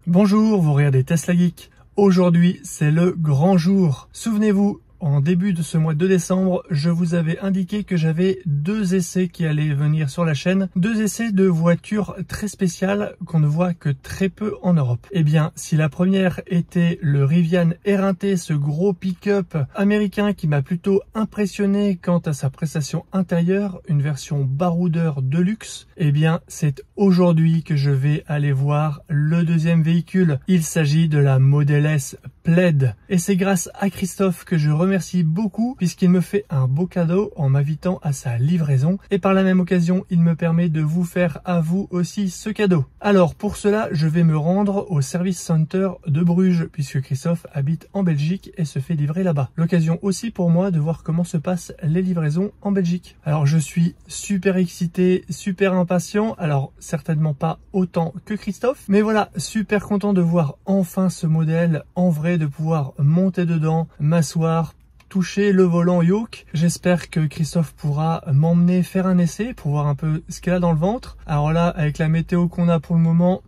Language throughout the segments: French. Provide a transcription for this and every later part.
Bonjour, vous regardez Tesla Geek. Aujourd'hui, c'est le grand jour. Souvenez-vous, en début de ce mois de décembre, je vous avais indiqué que j'avais 2 essais qui allaient venir sur la chaîne. 2 essais de voitures très spéciales qu'on ne voit que très peu en Europe. Eh bien, si la première était le Rivian R1T, ce gros pick-up américain qui m'a plutôt impressionné quant à sa prestation intérieure, une version baroudeur de luxe, eh bien, c'est aujourd'hui que je vais aller voir le deuxième véhicule. Il s'agit de la Model S Plaid. Et c'est grâce à Christophe que je remercie beaucoup puisqu'il me fait un beau cadeau en m'invitant à sa livraison et par la même occasion il me permet de vous faire à vous aussi ce cadeau. Alors pour cela je vais me rendre au service center de Bruges puisque Christophe habite en Belgique et se fait livrer là-bas. L'occasion aussi pour moi de voir comment se passent les livraisons en Belgique. Alors je suis super excité, super impatient, alors certainement pas autant que Christophe, mais voilà, super content de voir enfin ce modèle en vrai, de pouvoir monter dedans, m'asseoir, toucher le volant yoke. J'espère que Christophe pourra m'emmener faire un essai pour voir un peu ce qu'elle a dans le ventre. Alors là, avec la météo qu'on a pour le moment,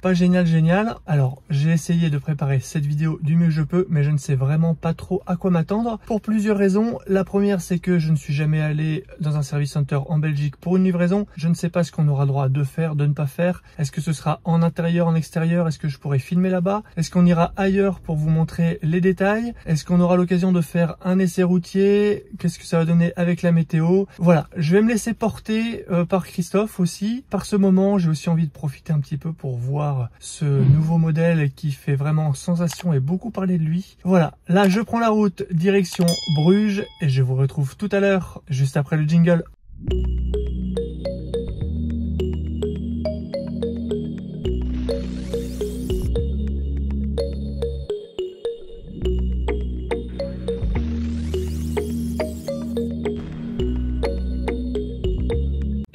pas génial. Alors j'ai essayé de préparer cette vidéo du mieux que je peux, mais je ne sais vraiment pas trop à quoi m'attendre pour plusieurs raisons. La première, c'est que je ne suis jamais allé dans un service center en Belgique pour une livraison. Je ne sais pas ce qu'on aura droit de faire, de ne pas faire. Est-ce que ce sera en intérieur, en extérieur? Est-ce que je pourrai filmer là-bas? Est-ce qu'on ira ailleurs pour vous montrer les détails? Est-ce qu'on aura l'occasion de faire un essai routier? Qu'est-ce que ça va donner avec la météo? Voilà, je vais me laisser porter par Christophe aussi. Par ce moment, j'ai aussi envie de profiter un petit peu pour voir ce nouveau modèle qui fait vraiment sensation et beaucoup parler de lui. Voilà, là je prends la route direction Bruges et je vous retrouve tout à l'heure, juste après le jingle.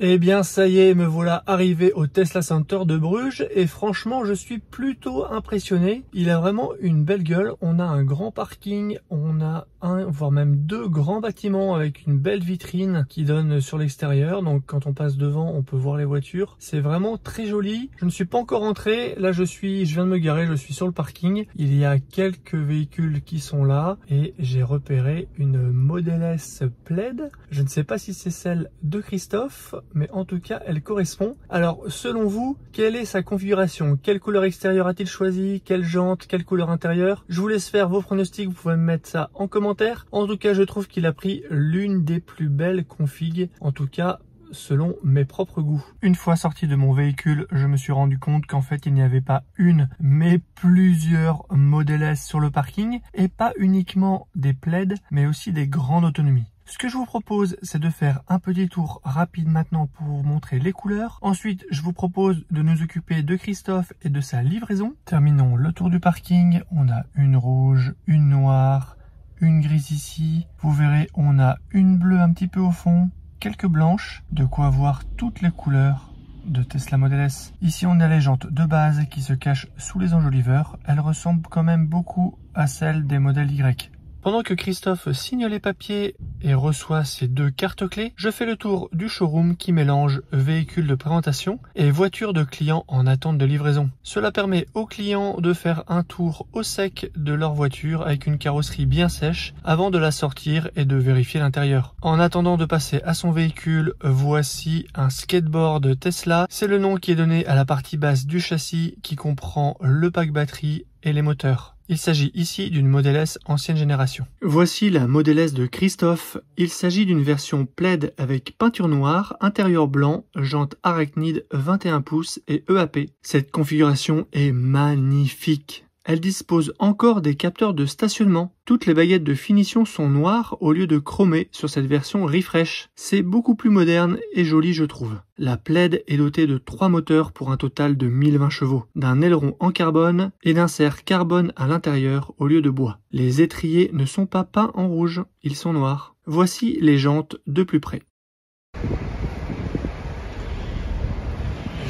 Eh bien ça y est, me voilà arrivé au Tesla Center de Bruges et franchement je suis plutôt impressionné. Il a vraiment une belle gueule, on a un grand parking, on a un voire même 2 grands bâtiments avec une belle vitrine qui donne sur l'extérieur, donc quand on passe devant on peut voir les voitures. C'est vraiment très joli. Je ne suis pas encore entré, là je viens de me garer, je suis sur le parking. Il y a quelques véhicules qui sont là et j'ai repéré une Model S Plaid. Je ne sais pas si c'est celle de Christophe, mais en tout cas elle correspond. Alors selon vous, quelle est sa configuration? Quelle couleur extérieure a-t-il choisi? Quelle jante? Quelle couleur intérieure? Je vous laisse faire vos pronostics, vous pouvez me mettre ça en commentaire. En tout cas je trouve qu'il a pris l'une des plus belles configs, en tout cas selon mes propres goûts. Une fois sorti de mon véhicule, je me suis rendu compte qu'en fait il n'y avait pas une mais plusieurs Model S sur le parking et pas uniquement des Plaid mais aussi des grandes autonomies. Ce que je vous propose, c'est de faire un petit tour rapide maintenant pour vous montrer les couleurs. Ensuite, je vous propose de nous occuper de Christophe et de sa livraison. Terminons le tour du parking. On a une rouge, une noire, une grise ici. Vous verrez, on a une bleue un petit peu au fond, quelques blanches. De quoi voir toutes les couleurs de Tesla Model S. Ici, on a les jantes de base qui se cachent sous les enjoliveurs. Elles ressemblent quand même beaucoup à celles des modèles Y. Pendant que Christophe signe les papiers et reçoit ses 2 cartes clés, je fais le tour du showroom qui mélange véhicule de présentation et voiture de clients en attente de livraison. Cela permet aux clients de faire un tour au sec de leur voiture avec une carrosserie bien sèche avant de la sortir et de vérifier l'intérieur. En attendant de passer à son véhicule, voici un skateboard Tesla. C'est le nom qui est donné à la partie basse du châssis qui comprend le pack batterie et les moteurs. Il s'agit ici d'une Model S ancienne génération. Voici la Model S de Christophe. Il s'agit d'une version Plaid avec peinture noire, intérieur blanc, jante arachnide 21 pouces et EAP. Cette configuration est magnifique. Elle dispose encore des capteurs de stationnement. Toutes les baguettes de finition sont noires au lieu de chromées sur cette version Refresh. C'est beaucoup plus moderne et joli je trouve. La Plaid est dotée de 3 moteurs pour un total de 1020 chevaux, d'un aileron en carbone et d'inserts carbone à l'intérieur au lieu de bois. Les étriers ne sont pas peints en rouge, ils sont noirs. Voici les jantes de plus près.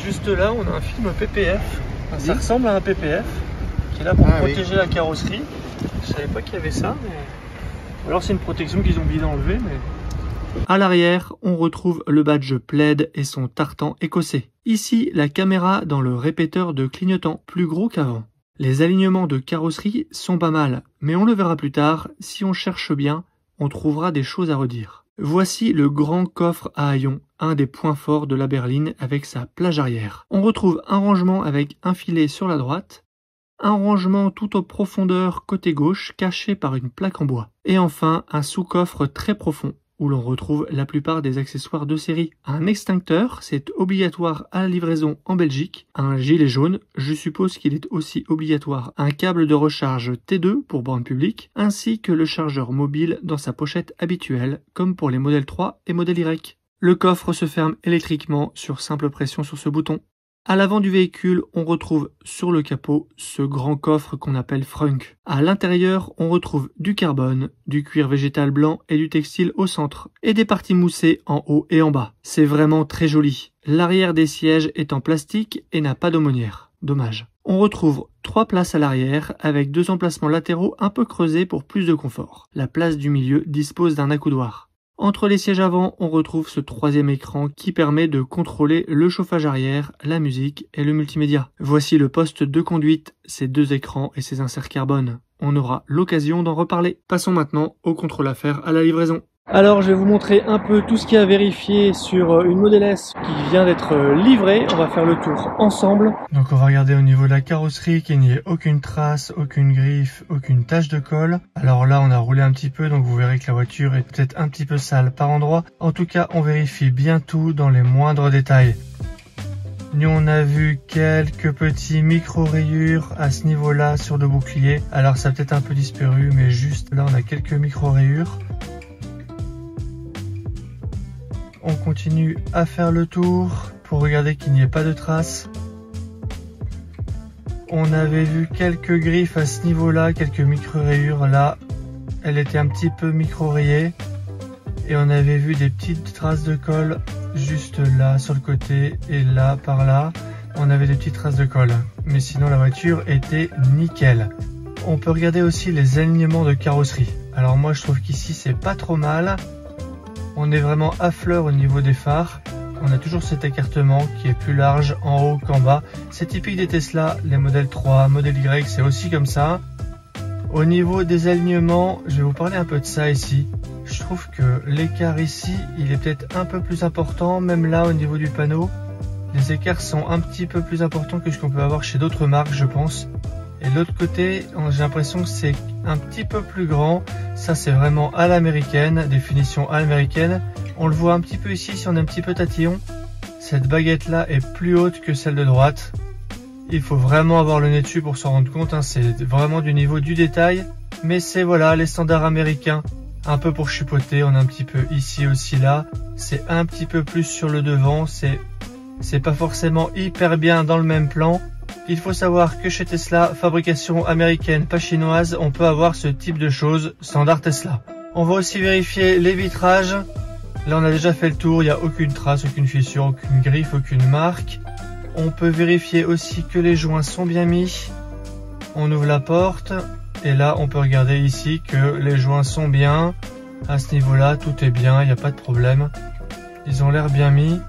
Juste là on a un film PPF, ça ressemble à un PPF. Qui est là pour protéger la carrosserie. Je savais pas qu'il y avait ça, mais... alors c'est une protection qu'ils ont oublié d'enlever, mais À l'arrière, on retrouve le badge plaid et son tartan écossais. Ici, la caméra dans le répéteur de clignotant, plus gros qu'avant. Les alignements de carrosserie sont pas mal, mais on le verra plus tard, si on cherche bien, on trouvera des choses à redire. Voici le grand coffre à haillons, un des points forts de la berline avec sa plage arrière. On retrouve un rangement avec un filet sur la droite, un rangement tout en profondeur côté gauche caché par une plaque en bois. Et enfin, un sous-coffre très profond où l'on retrouve la plupart des accessoires de série. Un extincteur, c'est obligatoire à la livraison en Belgique. Un gilet jaune, je suppose qu'il est aussi obligatoire. Un câble de recharge T2 pour borne publique, ainsi que le chargeur mobile dans sa pochette habituelle, comme pour les modèles 3 et modèle Y. Le coffre se ferme électriquement sur simple pression sur ce bouton. À l'avant du véhicule, on retrouve sur le capot ce grand coffre qu'on appelle frunk. À l'intérieur, on retrouve du carbone, du cuir végétal blanc et du textile au centre, et des parties moussées en haut et en bas. C'est vraiment très joli. L'arrière des sièges est en plastique et n'a pas d'aumônière. Dommage. On retrouve 3 places à l'arrière avec 2 emplacements latéraux un peu creusés pour plus de confort. La place du milieu dispose d'un accoudoir. Entre les sièges avant, on retrouve ce 3e écran qui permet de contrôler le chauffage arrière, la musique et le multimédia. Voici le poste de conduite, ses 2 écrans et ses inserts carbone. On aura l'occasion d'en reparler. Passons maintenant au contrôle à faire à la livraison. Alors je vais vous montrer un peu tout ce qu'il y a à vérifier sur une Model S qui vient d'être livrée. On va faire le tour ensemble. Donc on va regarder au niveau de la carrosserie qu'il n'y ait aucune trace, aucune griffe, aucune tache de colle. Alors là on a roulé un petit peu donc vous verrez que la voiture est peut-être un petit peu sale par endroit. En tout cas on vérifie bien tout dans les moindres détails. Nous on a vu quelques petits micro-rayures à ce niveau-là sur le bouclier. Alors ça a peut-être un peu disparu mais juste là on a quelques micro-rayures. On continue à faire le tour pour regarder qu'il n'y ait pas de traces. On avait vu quelques griffes à ce niveau-là, quelques micro-rayures. Là, elle était un petit peu micro-rayée. Et on avait vu des petites traces de colle juste là sur le côté et là par là. On avait des petites traces de colle. Mais sinon la voiture était nickel. On peut regarder aussi les alignements de carrosserie. Alors moi je trouve qu'ici c'est pas trop mal. On est vraiment à fleur au niveau des phares. On a toujours cet écartement qui est plus large en haut qu'en bas. C'est typique des Tesla, les modèles 3, modèle Y, c'est aussi comme ça. Au niveau des alignements, je vais vous parler un peu de ça ici. Je trouve que l'écart ici, il est peut-être un peu plus important, même là au niveau du panneau. Les écarts sont un petit peu plus importants que ce qu'on peut avoir chez d'autres marques, je pense. Et de l'autre côté, j'ai l'impression que c'est un petit peu plus grand. Ça, c'est vraiment à l'américaine, définition à l'américaine. On le voit un petit peu ici si on est un petit peu tatillon. Cette baguette-là est plus haute que celle de droite. Il faut vraiment avoir le nez dessus pour s'en rendre compte. C'est vraiment du niveau du détail. Mais c'est voilà, les standards américains. Un peu pour chipoter, on a un petit peu ici aussi là. C'est un petit peu plus sur le devant. C'est pas forcément hyper bien dans le même plan. Il faut savoir que chez Tesla, fabrication américaine, pas chinoise, on peut avoir ce type de choses standard Tesla. On va aussi vérifier les vitrages. Là, on a déjà fait le tour, il n'y a aucune trace, aucune fissure, aucune griffe, aucune marque. On peut vérifier aussi que les joints sont bien mis. On ouvre la porte et là, on peut regarder ici que les joints sont bien. À ce niveau-là, tout est bien, il n'y a pas de problème. Ils ont l'air bien mis.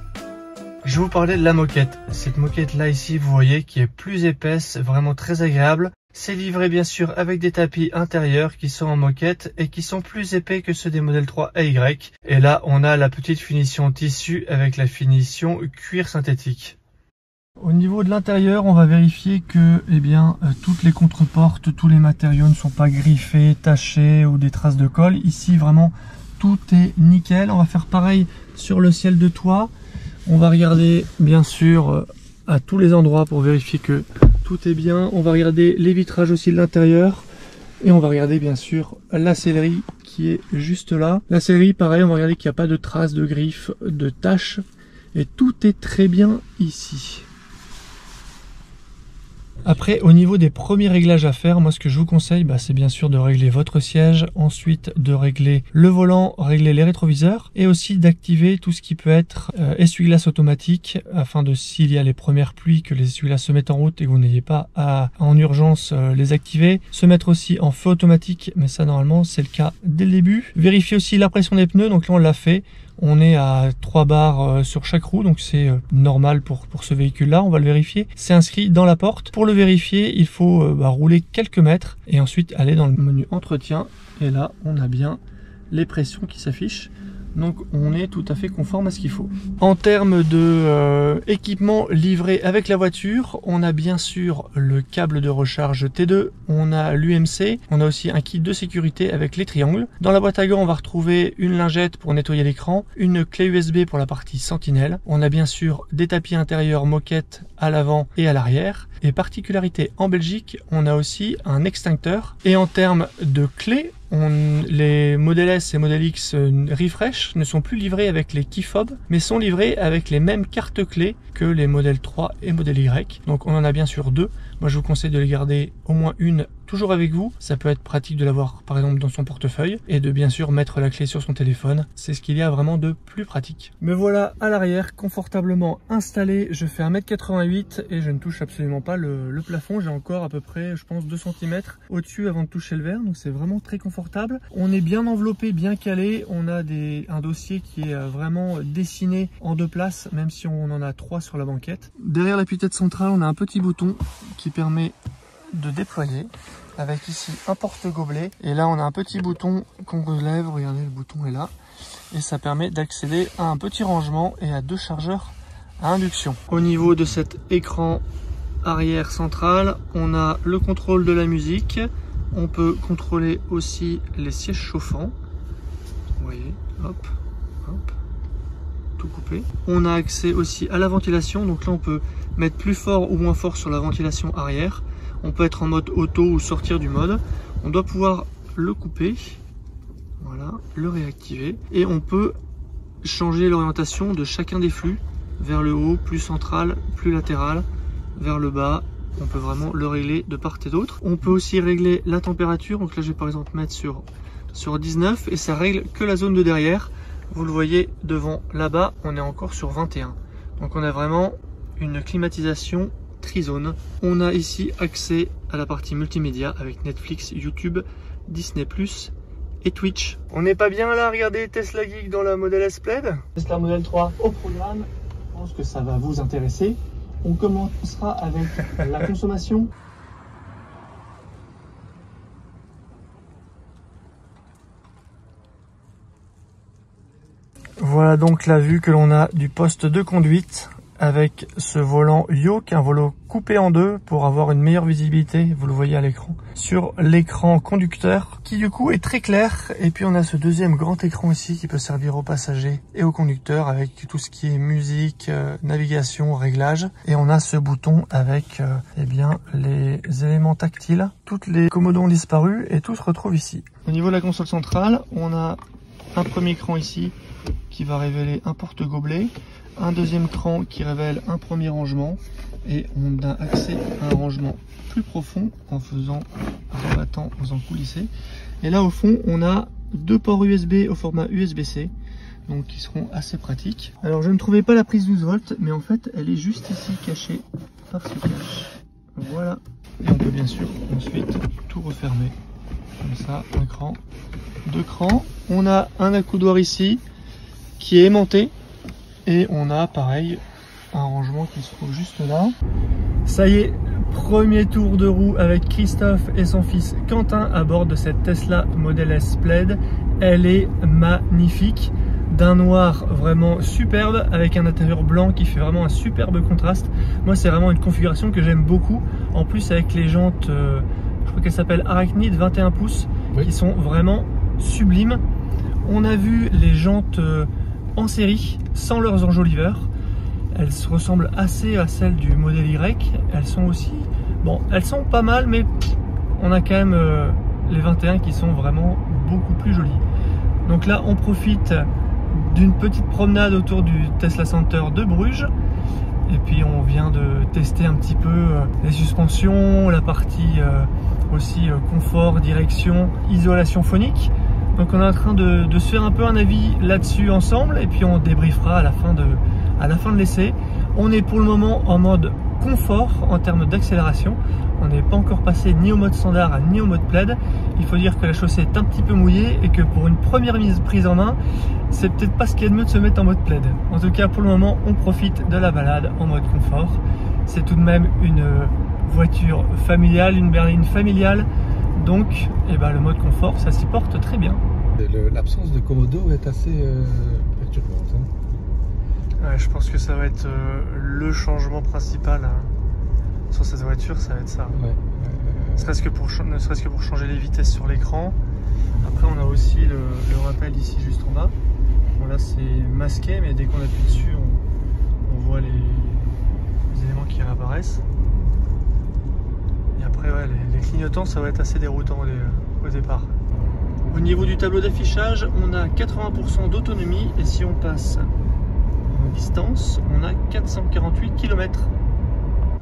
Je vais vous parler de la moquette. Cette moquette là ici, vous voyez, qui est plus épaisse, vraiment très agréable. C'est livré bien sûr avec des tapis intérieurs qui sont en moquette et qui sont plus épais que ceux des modèles 3 et Y. Et là, on a la petite finition tissu avec la finition cuir synthétique. Au niveau de l'intérieur, on va vérifier que toutes les contreportes, tous les matériaux ne sont pas griffés, tachés ou des traces de colle. Ici, vraiment, tout est nickel. On va faire pareil sur le ciel de toit. On va regarder bien sûr à tous les endroits pour vérifier que tout est bien. On va regarder les vitrages aussi de l'intérieur. Et on va regarder bien sûr la sellerie qui est juste là. La sellerie, pareil, on va regarder qu'il n'y a pas de traces de griffes, de taches. Et tout est très bien ici. Après, au niveau des premiers réglages à faire, moi ce que je vous conseille, c'est bien sûr de régler votre siège, ensuite de régler le volant, régler les rétroviseurs et aussi d'activer tout ce qui peut être essuie-glace automatique afin de, s'il y a les premières pluies, que les essuie-glaces se mettent en route et que vous n'ayez pas à en urgence les activer. Se mettre aussi en feu automatique, mais ça normalement c'est le cas dès le début. Vérifier aussi la pression des pneus, donc là on l'a fait. On est à 3 bars sur chaque roue, donc c'est normal pour ce véhicule-là. On va le vérifier. C'est inscrit dans la porte. Pour le vérifier, il faut rouler quelques mètres et ensuite aller dans le menu entretien. Et là, on a bien les pressions qui s'affichent. Donc on est tout à fait conforme à ce qu'il faut. En termes de équipement livré avec la voiture, on a bien sûr le câble de recharge T2, on a l'UMC, on a aussi un kit de sécurité avec les triangles. Dans la boîte à gants, on va retrouver une lingette pour nettoyer l'écran, une clé USB pour la partie sentinelle. On a bien sûr des tapis intérieurs moquette à l'avant et à l'arrière. Et particularité en Belgique, on a aussi un extincteur. Et en termes de clés, les Model S et Model X Refresh ne sont plus livrés avec les key fobs, mais sont livrés avec les mêmes cartes clés que les Model 3 et Model Y. Donc on en a bien sûr deux. Moi je vous conseille de les garder au moins une toujours avec vous. Ça peut être pratique de l'avoir par exemple dans son portefeuille et de bien sûr mettre la clé sur son téléphone. C'est ce qu'il y a vraiment de plus pratique. Me voilà à l'arrière, confortablement installé. Je fais 1m88 et je ne touche absolument pas le plafond. J'ai encore à peu près, je pense, 2 cm au-dessus avant de toucher le verre. Donc c'est vraiment très confortable. On est bien enveloppé, bien calé. On a un dossier qui est vraiment dessiné en 2 places, même si on en a 3 sur la banquette. Derrière l'appui-tête centrale, on a un petit bouton qui permet de déployer avec ici un porte-gobelet et là on a un petit bouton qu'on relève, regardez le bouton est là et ça permet d'accéder à un petit rangement et à 2 chargeurs à induction. Au niveau de cet écran arrière central, on a le contrôle de la musique, on peut contrôler aussi les sièges chauffants, vous voyez, hop, hop, tout coupé. On a accès aussi à la ventilation, donc là on peut mettre plus fort ou moins fort sur la ventilation arrière. On peut être en mode auto ou sortir du mode. On doit pouvoir le couper, voilà, le réactiver. Et on peut changer l'orientation de chacun des flux, vers le haut, plus central, plus latéral, vers le bas. On peut vraiment le régler de part et d'autre. On peut aussi régler la température. Donc là je vais par exemple mettre sur 19 et ça règle que la zone de derrière. Vous le voyez devant là-bas, on est encore sur 21. Donc on a vraiment une climatisation trizone. On a ici accès à la partie multimédia avec Netflix, YouTube, Disney+, et Twitch. On n'est pas bien là, regardez Tesla Geek dans la Model S Plaid. Tesla Model 3 au programme, je pense que ça va vous intéresser. On commencera avec la consommation. Voilà donc la vue que l'on a du poste de conduite avec ce volant yoke, un volant coupé en 2 pour avoir une meilleure visibilité, vous le voyez à l'écran, sur l'écran conducteur qui du coup est très clair. Et puis on a ce deuxième grand écran ici qui peut servir aux passagers et aux conducteurs avec tout ce qui est musique, navigation, réglage. Et on a ce bouton avec eh bien, les éléments tactiles. Toutes les commodos ont disparu et tout se retrouve ici. Au niveau de la console centrale, on a un premier écran ici qui va révéler un porte-gobelet, un deuxième écran qui révèle un premier rangement et on a accès à un rangement plus profond en rabattant, en faisant coulisser. Et là au fond on a 2 ports USB au format USB-C, donc qui seront assez pratiques. Alors je ne trouvais pas la prise 12 volts, mais en fait elle est juste ici cachée par ce cache. Voilà, et on peut bien sûr ensuite tout refermer comme ça, un cran, 2 crans. On a un accoudoir ici qui est aimanté et on a pareil un rangement qui se trouve juste là. Ça y est, premier tour de roue avec Christophe et son fils Quentin à bord de cette Tesla Model S Plaid. Elle est magnifique, d'un noir vraiment superbe avec un intérieur blanc qui fait vraiment un superbe contraste. Moi c'est vraiment une configuration que j'aime beaucoup, en plus avec les jantes je crois qu'elles s'appellent Arachnid 21 pouces, oui, qui sont vraiment sublimes. On a vu les jantes en série sans leurs enjoliveurs. Elles se ressemblent assez à celles du modèle Y. Elles sont aussi, bon, elles sont pas mal, mais on a quand même les 21 qui sont vraiment beaucoup plus jolies. Donc là, on profite d'une petite promenade autour du Tesla Center de Bruges. Et puis on vient de tester un petit peu les suspensions, la partie aussi confort, direction, isolation phonique. Donc on est en train de se faire un peu un avis là-dessus ensemble et puis on débriefera à la fin de l'essai. On est pour le moment en mode confort en termes d'accélération. On n'est pas encore passé ni au mode standard ni au mode plaid. Il faut dire que la chaussée est un petit peu mouillée et que pour une première prise en main, c'est peut-être pas ce qu'il y a de mieux de se mettre en mode plaid. En tout cas, pour le moment, on profite de la balade en mode confort. C'est tout de même une voiture familiale, une berline familiale. Donc, le mode confort, ça s'y porte très bien. L'absence de Komodo est assez perturbante. Hein. Ouais, je pense que ça va être le changement principal sur cette voiture, ça va être ça. Ouais. Ne serait-ce que pour changer les vitesses sur l'écran. Après, on a aussi le rappel ici juste en bas. Bon, là, c'est masqué, mais dès qu'on appuie dessus, on voit les éléments qui réapparaissent. Et après, ouais, les clignotants, ça va être assez déroutant au départ. Au niveau du tableau d'affichage, on a 80% d'autonomie et si on passe en distance, on a 448 km.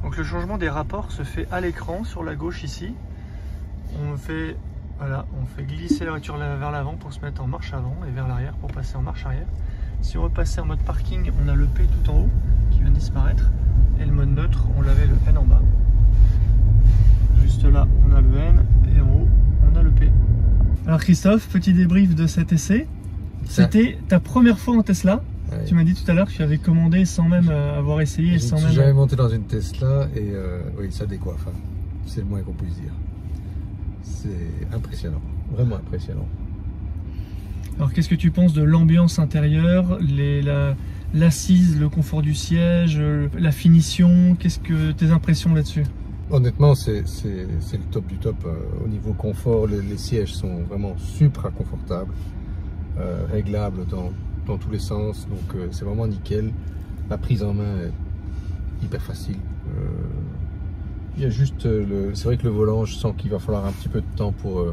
Donc le changement des rapports se fait à l'écran sur la gauche ici. On fait glisser la voiture vers l'avant pour se mettre en marche avant et vers l'arrière pour passer en marche arrière. Si on veut passer en mode parking, on a le P tout en haut qui vient de disparaître et le mode neutre, on avait le N en bas. Juste là, on a le N et en haut, on a le P. Alors Christophe, petit débrief de cet essai. C'était ta première fois en Tesla. Ouais. Tu m'as dit tout à l'heure que tu avais commandé sans même avoir essayé. Je suis jamais monté dans une Tesla et oui, ça décoiffe. Hein. C'est le moins qu'on puisse dire. C'est impressionnant, vraiment impressionnant. Alors qu'est-ce que tu penses de l'ambiance intérieure, l'assise, le confort du siège, la finition? Qu'est-ce que tes impressions là-dessus? Honnêtement, c'est le top du top. Au niveau confort, les sièges sont vraiment super confortables, réglables dans tous les sens, donc c'est vraiment nickel. La prise en main est hyper facile. Il y a juste, c'est vrai que le volant, je sens qu'il va falloir un petit peu de temps pour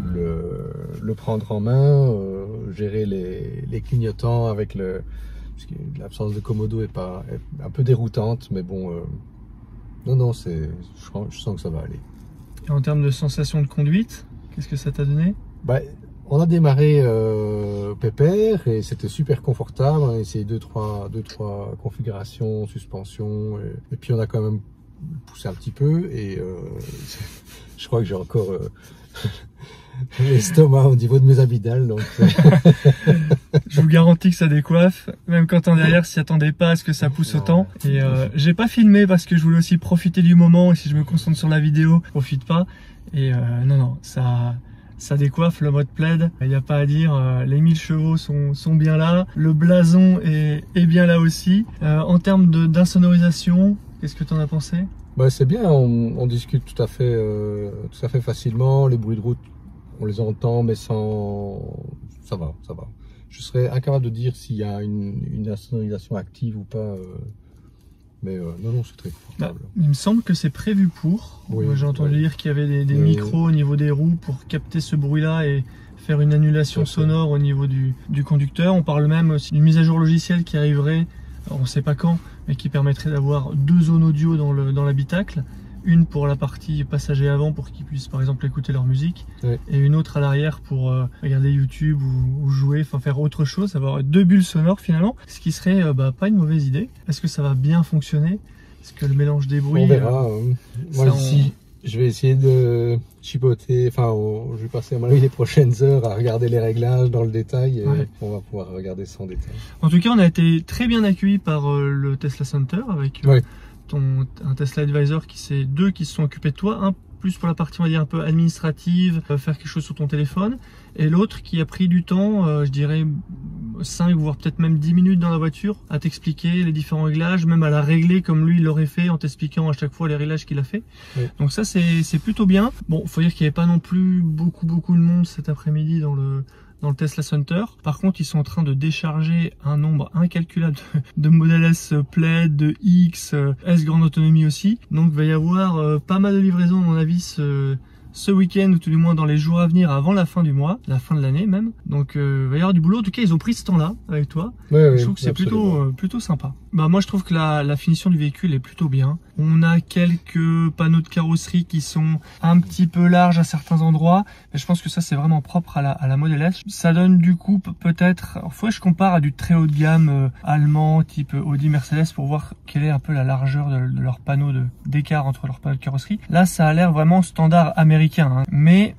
le prendre en main, gérer les clignotants avec l'absence de Komodo est un peu déroutante, mais bon. Non, je sens que ça va aller. Et en termes de sensation de conduite, qu'est-ce que ça t'a donné? On a démarré pépère et c'était super confortable. On a essayé deux, trois configurations, suspension, et puis on a quand même poussé un petit peu et je crois que j'ai encore l'estomac au niveau de mes abdominales. Donc je vous garantis que ça décoiffe, même quand on est derrière, s'y attendait pas à ce que ça pousse autant. Et j'ai pas filmé parce que je voulais aussi profiter du moment et si je me concentre sur la vidéo, je profite pas. Et non, ça décoiffe, le mode plaid, il n'y a pas à dire, les 1000 chevaux sont bien là, le blason est bien là aussi. En termes d'insonorisation, qu'est-ce que tu en as pensé? C'est bien, on discute tout à fait facilement, les bruits de route, on les entend, mais sans... ça va. Je serais incapable de dire s'il y a une insonorisation active ou pas, mais non, c'est très confortable. Il me semble que c'est prévu pour. Oui, j'ai entendu dire qu'il y avait des micros au niveau des roues pour capter ce bruit-là et faire une annulation sonore au niveau du conducteur. On parle même aussi d'une mise à jour logicielle qui arriverait, on ne sait pas quand, mais qui permettrait d'avoir 2 zones audio dans l'habitacle. Une pour la partie passager avant pour qu'ils puissent par exemple écouter leur musique, et une autre à l'arrière pour regarder YouTube ou jouer, enfin faire autre chose, avoir 2 bulles sonores finalement, ce qui serait pas une mauvaise idée. Est-ce que ça va bien fonctionner? Est-ce que le mélange des bruits... On verra. Moi ici, je vais essayer de chipoter, je vais passer à mon avis les prochaines heures à regarder les réglages dans le détail et on va pouvoir regarder ça en détail. En tout cas, on a été très bien accueillis par le Tesla Center avec... un Tesla Advisor qui se sont occupés de toi, un plus pour la partie on va dire un peu administrative, faire quelque chose sur ton téléphone, et l'autre qui a pris du temps, je dirais 5 voire peut-être même 10 minutes dans la voiture à t'expliquer les différents réglages, même à la régler comme lui il l'aurait fait en t'expliquant à chaque fois les réglages qu'il a fait. Donc ça c'est plutôt bien. Bon, faut dire qu'il n'y avait pas non plus beaucoup de monde cet après-midi dans le Tesla Center. Par contre, ils sont en train de décharger un nombre incalculable de Model S Plaid, de X, S grande autonomie aussi. Donc, il va y avoir pas mal de livraisons, à mon avis, ce week-end, ou tout du moins dans les jours à venir, avant la fin du mois, la fin de l'année même. Donc, il va y avoir du boulot. En tout cas, ils ont pris ce temps-là avec toi. Je trouve que c'est plutôt sympa. Bah moi je trouve que la finition du véhicule est plutôt bien. On a quelques panneaux de carrosserie qui sont un petit peu larges à certains endroits, mais je pense que ça c'est vraiment propre à la Model S. Ça donne du coup peut-être, il faudrait que je compare à du très haut de gamme allemand type Audi, Mercedes pour voir quelle est un peu la largeur de leurs panneaux d'écart entre leurs panneaux de carrosserie. Là ça a l'air vraiment standard américain, hein, mais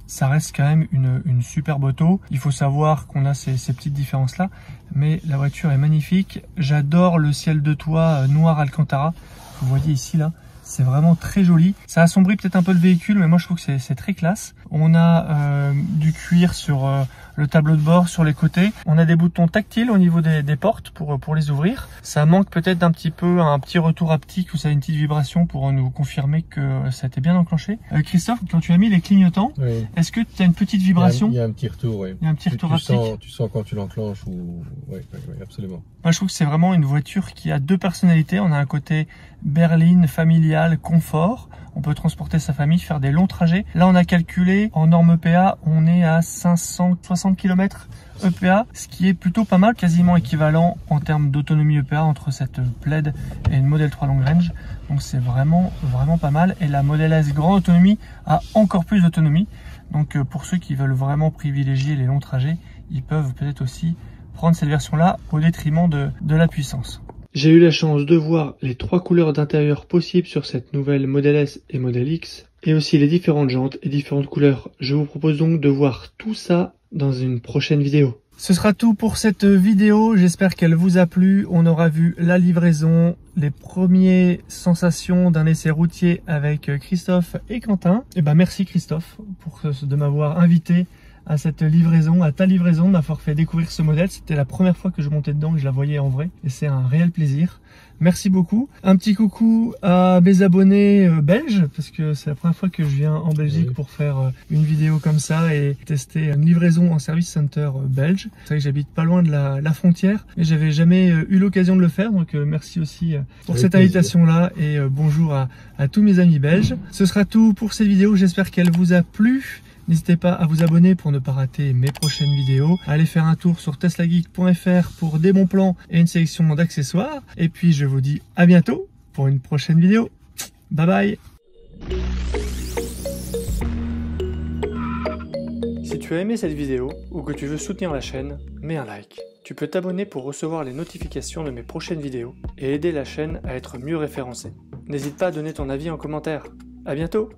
ça reste quand même une superbe auto. Il faut savoir qu'on a ces petites différences là, mais la voiture est magnifique. J'adore le ciel de toit noir Alcantara. Vous voyez ici là, c'est vraiment très joli. Ça assombrit peut-être un peu le véhicule, mais moi je trouve que c'est très classe. On a du cuir sur le tableau de bord, sur les côtés. On a des boutons tactiles au niveau des portes pour les ouvrir. Ça manque peut-être d'un petit peu un petit retour haptique où ça a une petite vibration pour nous confirmer que ça a été bien enclenché. Christophe, quand tu as mis les clignotants, oui, est-ce que tu as une petite vibration? Il y a un petit retour, oui. Il y a un petit retour haptique. Tu sens quand tu l'enclenches ou... Oui, absolument. Moi, je trouve que c'est vraiment une voiture qui a deux personnalités. On a un côté berline, familial, confort. On peut transporter sa famille, faire des longs trajets. Là, on a calculé en norme EPA, on est à 560 km EPA, ce qui est plutôt pas mal, quasiment équivalent en termes d'autonomie EPA entre cette Plaid et une Model 3 Long Range. Donc c'est vraiment pas mal. Et la Model S grande autonomie a encore plus d'autonomie. Donc pour ceux qui veulent vraiment privilégier les longs trajets, ils peuvent peut-être aussi prendre cette version-là au détriment de la puissance. J'ai eu la chance de voir les trois couleurs d'intérieur possibles sur cette nouvelle Model S et Model X, et aussi les différentes jantes et différentes couleurs. Je vous propose donc de voir tout ça dans une prochaine vidéo. Ce sera tout pour cette vidéo, j'espère qu'elle vous a plu. On aura vu la livraison, les premières sensations d'un essai routier avec Christophe et Quentin. Et ben merci Christophe de m'avoir invité à cette livraison, à ta livraison, de m'avoir fait découvrir ce modèle. C'était la première fois que je montais dedans et que je la voyais en vrai. Et c'est un réel plaisir. Merci beaucoup. Un petit coucou à mes abonnés belges, parce que c'est la première fois que je viens en Belgique pour faire une vidéo comme ça et tester une livraison en service center belge. C'est vrai que j'habite pas loin de la frontière, mais j'avais jamais eu l'occasion de le faire. Donc merci aussi pour cette invitation-là et bonjour à tous mes amis belges. Ce sera tout pour cette vidéo. J'espère qu'elle vous a plu. N'hésitez pas à vous abonner pour ne pas rater mes prochaines vidéos. Allez faire un tour sur teslageek.fr pour des bons plans et une sélection d'accessoires. Et puis je vous dis à bientôt pour une prochaine vidéo. Bye bye. Si tu as aimé cette vidéo ou que tu veux soutenir la chaîne, mets un like. Tu peux t'abonner pour recevoir les notifications de mes prochaines vidéos et aider la chaîne à être mieux référencée. N'hésite pas à donner ton avis en commentaire. À bientôt.